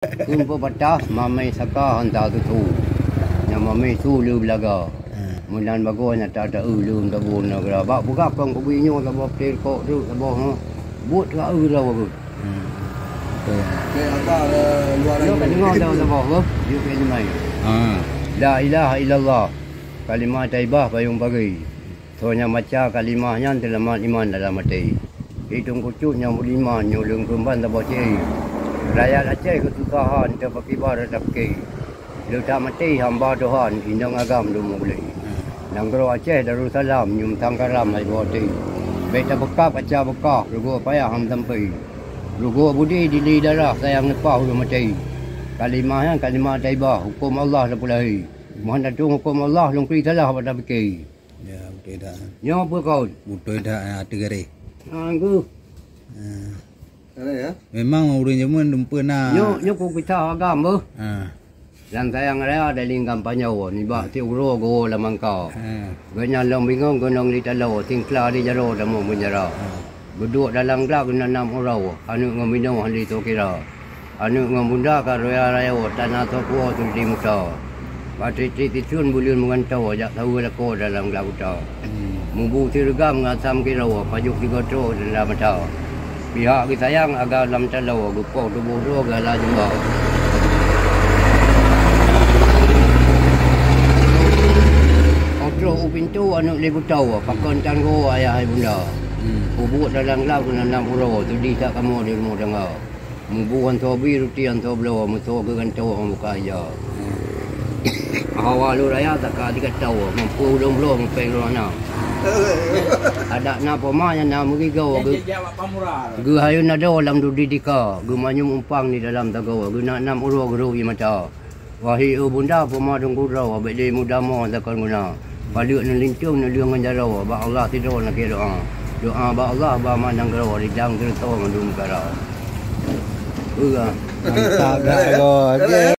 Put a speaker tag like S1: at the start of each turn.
S1: Kumpo batas mamai saka hantar tu yang mamai su lu belaga mulan bago nya ta ta lu ta bun na gra ba buka kong ko binyo ta bo tel ko tu ta bo buat ka ra wa
S2: ke ata luar
S1: yo kan ngau ta bo ko yo ke ni mai la ilaha illallah kalimah taibah payung bagi thonya maca kalimahnya dalam iman dalam mati hitung kucuknya lima nyulung kumban ta bo cei rakyat Aceh kesusahan terpakai barat terpakai. Letak mati hamba Tuhan indang agam lu mulai. Nanggro Aceh Darussalam nyum tangkaram hai boti. Beta bekap aca bekah lugo payah ham sampai. Lugo budi dili darah sayang nepah lu mati. Kalimahnya kalimah taibah hukum Allah lapulahi. Mohon datung hukum Allah long pri salah pada fikir.
S2: Ya betul dah.
S1: Nyo apa kau?
S2: Betul dah ada gare.
S1: Anggu.
S2: Ya? Memang orang zaman dumpa na.
S1: Nyo ku kita agam bu. Dan sayang raya ada lingkam panjau ni ba ti uro go la mangkau. Ganya long bingung gonong li talo tingkla di jaro damu menjara. Duduk dalam gelap guna 6 orang. Anu ngomino hali to kira. Anu ngomunda ka raya raya tanah to kuo tu di muta. Patri ti tun bulun mengantau jak tahu la ko dalam gelap uta. Mumbu tirgam ngasam kira pajuk di gotro dalam mata. Pihak kita sayang agak dalam talau gupau tubuh dua galah juga. Otro upintu anu lebu tahu pakon tanggo ayah bunda. Ubuk dalam laut kena 6 pura tu di tak kamu di rumah tangga. Mubuhan tobi ruti anto belawa muto ke kanto muka aja. Awal raya tak ada tahu mampu belum pengrona. Ada na pemanya na mugigau gu hayun na daw lam du didika gu manyum umpang ni dalam tagaw gu na 6 uro guru i mata wahi bunda pema dong gurau abek de muda mo takon guna balik na lincung na liang jaraw ba Allah tidur na ke doa ba Allah ba manang garaw di jang kerto ngandum kara uga
S2: Mantap dah.